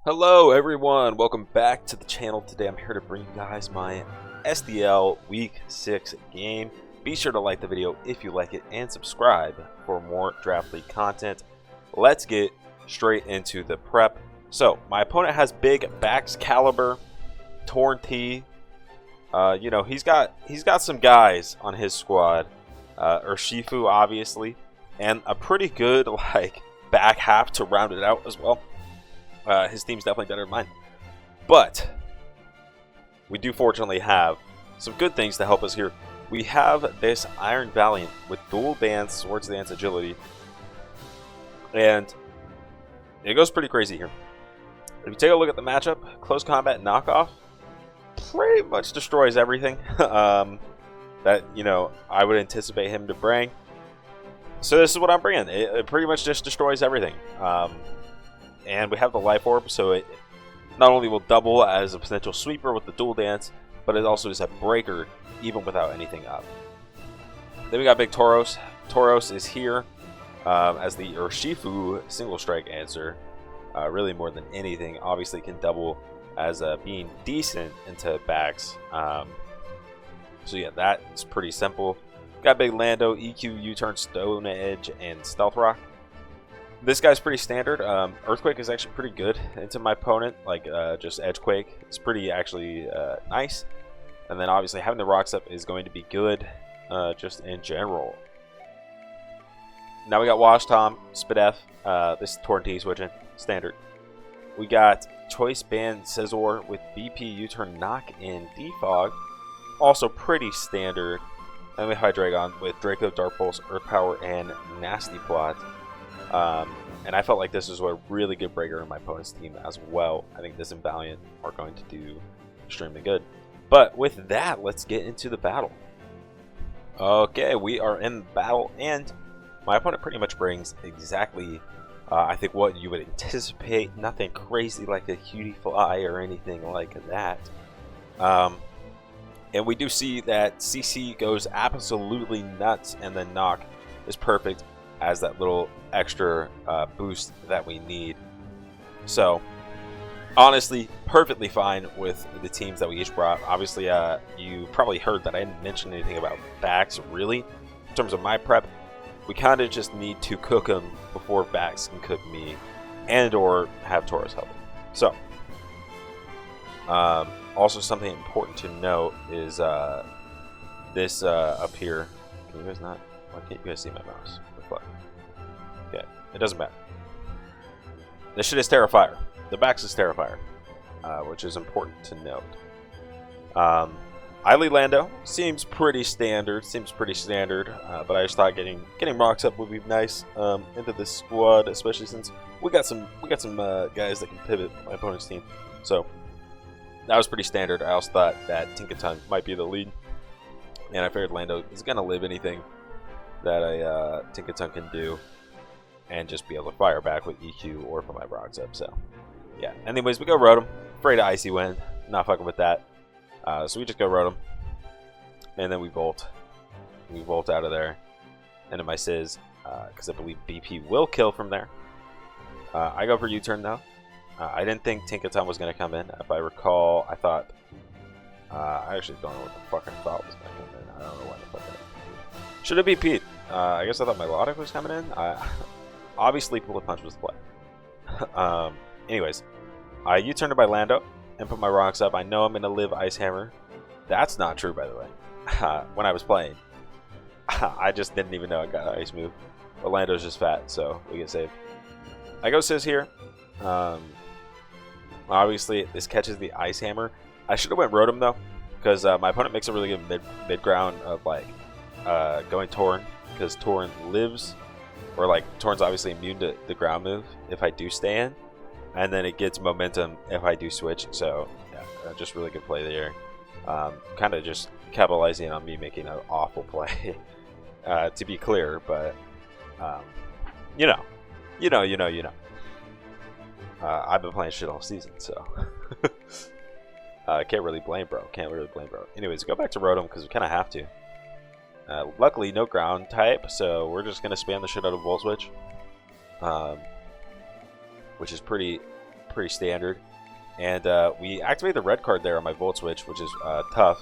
Hello everyone, welcome back to the channel. Today I'm here to bring you guys my SDL Week 6 game. Be sure to like the video if you like it and subscribe for more Draft League content. Let's get straight into the prep. So, my opponent has big backs caliber, torn T. He's got some guys on his squad. Urshifu obviously, and a pretty good back half to round it out as well. His team's definitely better than mine. But we do fortunately have some good things to help us here. We have this Iron Valiant with dual dance, swords dance, agility. And it goes pretty crazy here. If you take a look at the matchup, close combat knockoff pretty much destroys everything that, I would anticipate him to bring. So this is what I'm bringing. It pretty much just destroys everything. And we have the Life Orb, so it not only will double as a potential sweeper with the dual dance, but it also is a breaker even without anything up. Then we got Big Tauros. Tauros is here as the Urshifu single strike answer. Really more than anything, obviously can double as being decent into backs. So yeah, that's pretty simple. Got Big Lando, EQ, U-turn, Stone Edge, and Stealth Rock. This guy's pretty standard. Earthquake is actually pretty good into my opponent, just Edgequake. It's pretty actually nice. And then obviously having the rocks up is going to be good just in general. Now we got Wash Tom, Spadef. This is Torn T switching, standard. We got Choice Band Scizor with BP, U-turn, Knock, and Defog. Also pretty standard. And we have Hydreigon with Draco, Dark Pulse, Earth Power, and Nasty Plot. And I felt like this was a really good breaker in my opponent's team as well. I think this and Valiant are going to do extremely good. But with that, let's get into the battle. Okay, we are in battle, and my opponent pretty much brings exactly, I think, what you would anticipate. Nothing crazy like a cutie fly or anything like that. And we do see that CC goes absolutely nuts, and then Knock is perfect as that little extra boost that we need. So honestly, perfectly fine with the teams that we each brought. Obviously, you probably heard that I didn't mention anything about backs really. In terms of my prep, we kind of just need to cook them before backs can cook me, and or have Tauros help. So also something important to note is this up here. Can you guys not? Why can't you guys see my mouse? Okay, it doesn't matter. This shit is Terrifier. The backs is Terrifier, which is important to note. Eily Lando seems pretty standard. But I just thought getting rocks up would be nice into this squad, especially since we got some guys that can pivot my opponent's team. So that was pretty standard. I also thought that Tinkaton might be the lead, and I figured Lando is gonna live anything that a Tinkaton can do, and just be able to fire back with EQ or put my rocks up. So yeah, anyways, we go Rotom. Afraid of Icy Wind, not fucking with that. So we just go Rotom, and then we Volt out of there into my Sizz, because I believe BP will kill from there. I go for U-turn though. I didn't think Tinkaton was going to come in. If I recall, I thought I actually don't know what the fuck I thought was going to come in. I don't know why the fuck I should have BP'd. I guess I thought Melodic was coming in. Obviously, Bullet Punch was the play. Anyways, I U-turned by Lando and put my rocks up. I know I'm going to live Ice Hammer. That's not true, by the way. When I was playing, I just didn't even know I got an Ice move. But Lando's just fat, so we get saved. I go Sizz here. Obviously, this catches the Ice Hammer. I should have went Rotom, though, because my opponent makes a really good mid-ground of, going Torn, because Torn lives, or Torn's obviously immune to the ground move if I do stay in, and then it gets momentum if I do switch. So yeah, just really good play there. Kind of just capitalizing on me making an awful play, to be clear, but you know. I've been playing shit all season, so can't really blame bro. Anyways, go back to Rotom because we kind of have to. Luckily, no ground type, so we're just going to spam the shit out of Volt Switch. Which is pretty pretty standard. And we activate the red card there on my Volt Switch, which is tough.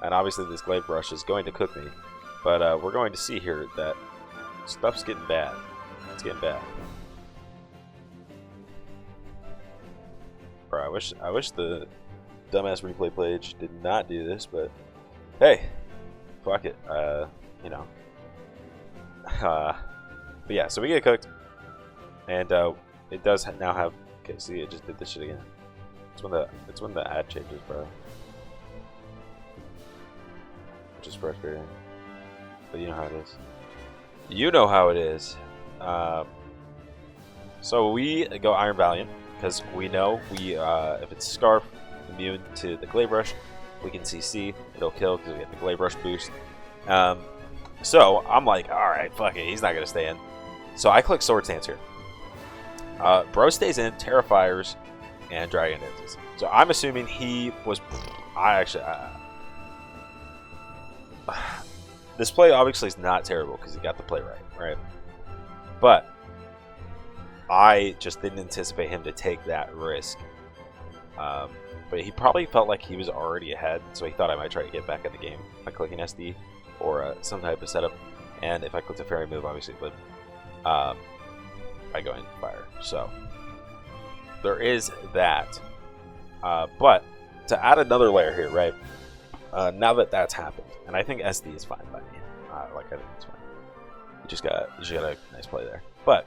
And obviously this Glaive Brush is going to cook me. But we're going to see here that stuff's getting bad. It's getting bad. Bro, I wish the dumbass replay page did not do this, but hey, fuck it. You know. But yeah, so we get cooked, and it does now have. Okay, see, it just did this shit again. It's when the ad changes, bro. Which is frustrating. But you know how it is. You know how it is. So we go Iron Valiant because we know if it's Scarf immune to the Glaive Rush, we can CC. It'll kill because we have the Glaive Rush boost. So I'm like, all right, fuck it, he's not gonna stay in. So I click Sword Stance here. Bro stays in, Tera fires, and Dragon dances. So I'm assuming he was. This play obviously is not terrible because he got the play right? But I just didn't anticipate him to take that risk. But he probably felt like he was already ahead, so he thought I might try to get back in the game by clicking SD or some type of setup. And if I clicked a fairy move, obviously it would by going fire. So there is that. But to add another layer here, right? Now that that's happened, and I think SD is fine by me. I think it's fine. You just got a nice play there. But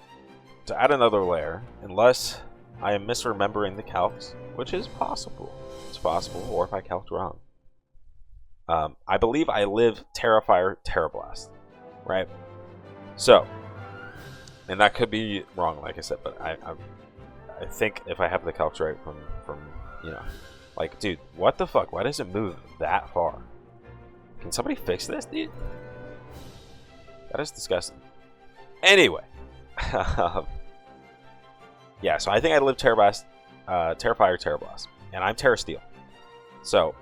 to add another layer, unless I am misremembering the calcs, which is possible. It's possible, or if I calced wrong. I believe I live Tera Fire, Tera Blast, right? So, and that could be wrong, like I said, but I think if I have the calcs right from you know, like, dude, what the fuck? Why does it move that far? Can somebody fix this, dude? That is disgusting. Anyway. Yeah, so I think I live Tera Blast, Tera Fire, Tera Blast. And I'm Tera Steel. So,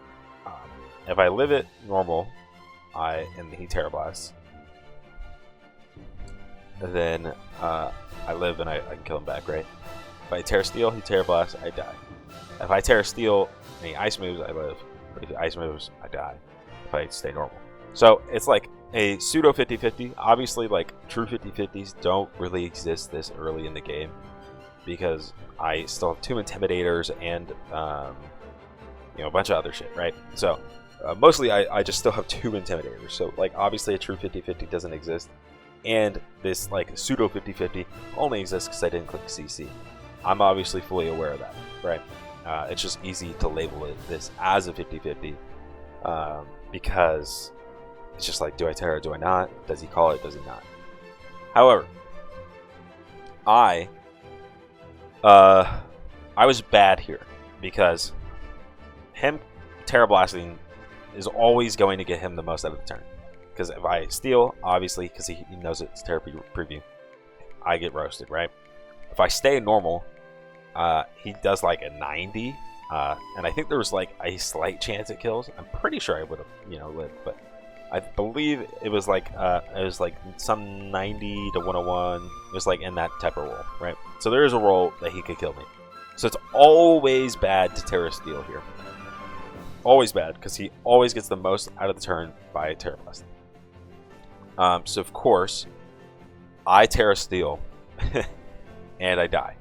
if I live it normal, and he Tera Blasts, then I live and I can kill him back, right? If I Tera Steel, he Tera Blasts, I die. If I Tera Steel and he Ice moves, I live. But if he Ice moves, I die. If I stay normal. So, it's like a pseudo 50-50. Obviously, like, true 50-50s don't really exist this early in the game, because I still have 2 Intimidators and, you know, a bunch of other shit, right? So, mostly I just still have 2 Intimidators. So, like, obviously a true 50-50 doesn't exist. And this, like, pseudo 50-50 only exists because I didn't click CC. I'm obviously fully aware of that, right? It's just easy to label this as a 50-50, because it's just like, do I Tera, do I not? Does he call it, does he not? However, I was bad here because him Tera Blasting is always going to get him the most out of the turn. Because if I steal, obviously, because he knows it's Tera Preview, I get roasted, right? If I stay normal, he does like a 90, and I think there was like a slight chance it kills. I'm pretty sure I would have, you know, lived, but I believe it was like some 90 to 101. It was like in that type of roll, right? So there is a roll that he could kill me. So it's always bad to Tera Steel here. Always bad, because he always gets the most out of the turn by Tera Blast. So of course, I Tera Steel, and I die.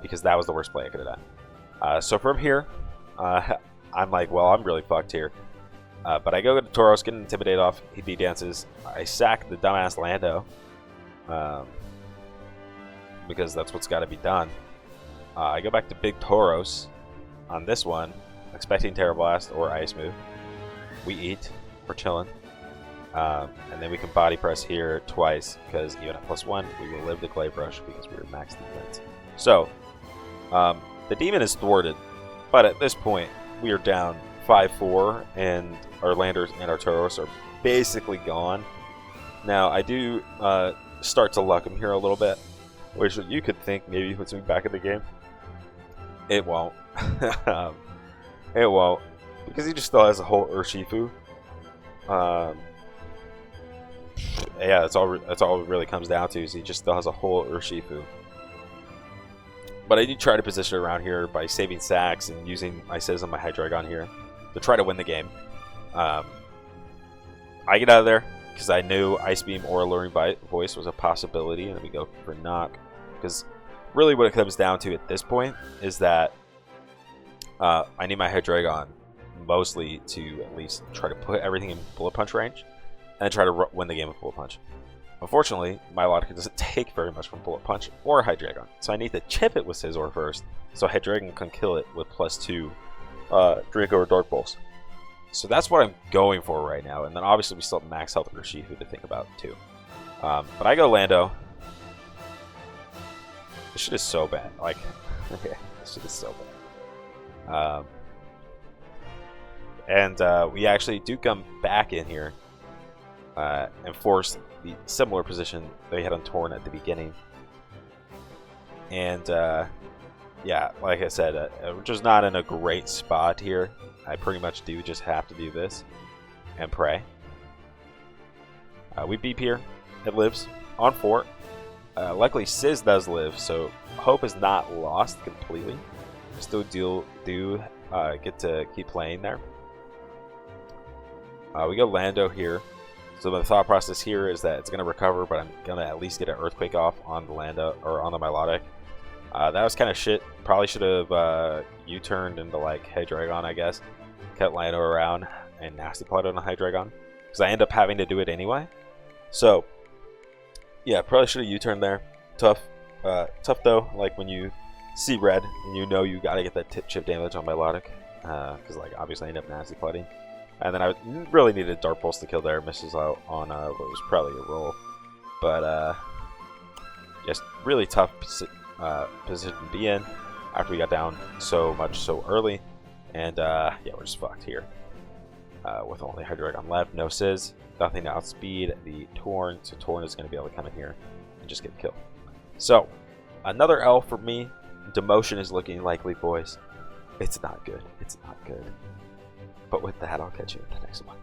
Because that was the worst play I could have done. So from here, I'm like, well, I'm really fucked here. But I go to Tauros, get an Intimidate off, he D-dances. I sack the dumbass Lando. Because that's what's got to be done. I go back to Big Tauros on this one, expecting Tera Blast or Ice Move. We eat, we're chilling. And then we can Body Press here twice, because even at +1, we will live the Glaive Rush because we are max defense. So, the Demon is thwarted, but at this point, we are down 5-4, and our Landers and our Tauros are basically gone. Now, I do start to luck him here a little bit, which you could think maybe puts me back in the game. It won't. It won't, because he just still has a whole Urshifu. Yeah, that's all it really comes down to, is he just still has a whole Urshifu. But I do try to position it around here by saving sacks and using my Sizz on my Hydreigon here to try to win the game. I get out of there because I knew Ice Beam or Alluring Voice was a possibility, and then we go for Knock. Because really what it comes down to at this point is that I need my Hydreigon mostly to at least try to put everything in Bullet Punch range and try to win the game with Bullet Punch. Unfortunately, my Milotic doesn't take very much from Bullet Punch or Hydreigon, so I need to chip it with Scizor first, so Hydreigon can kill it with +2 Draco or Dark Pulse. So that's what I'm going for right now, and then obviously we still have max health Urshifu to think about too. But I go Lando. This shit is so bad. Like, this shit is so bad. We actually do come back in here and force the similar position they had on Torn at the beginning. And yeah, like I said, we're just not in a great spot here. I pretty much do just have to do this and pray. We beep here. It lives on 4. Luckily, Sizz does live, so hope is not lost completely. Still get to keep playing there. We go Lando here. So the thought process here is that it's going to recover, but I'm going to at least get an Earthquake off on the Lando, or on the Milotic. That was kind of shit. Probably should have U-turned into like Hydreigon, I guess. Kept Lando around and Nasty Plotted on Hydreigon, because I end up having to do it anyway. So yeah, probably should have U-turned there. Tough though. Like when you see red and you know you got to get that tip chip damage on Milotic, because like obviously I end up Nasty Plotting. And then I really needed Dark Pulse to kill there. Misses out on what was probably a roll. But just really tough position to be in after we got down so much so early. And yeah, we're just fucked here. With only Hydreigon left, no Sizz, nothing to outspeed the Torn. So Torn is going to be able to come in here and just get the kill. So another L for me. Demotion is looking likely, boys. It's not good. It's not good. But with that, I'll catch you in the next one.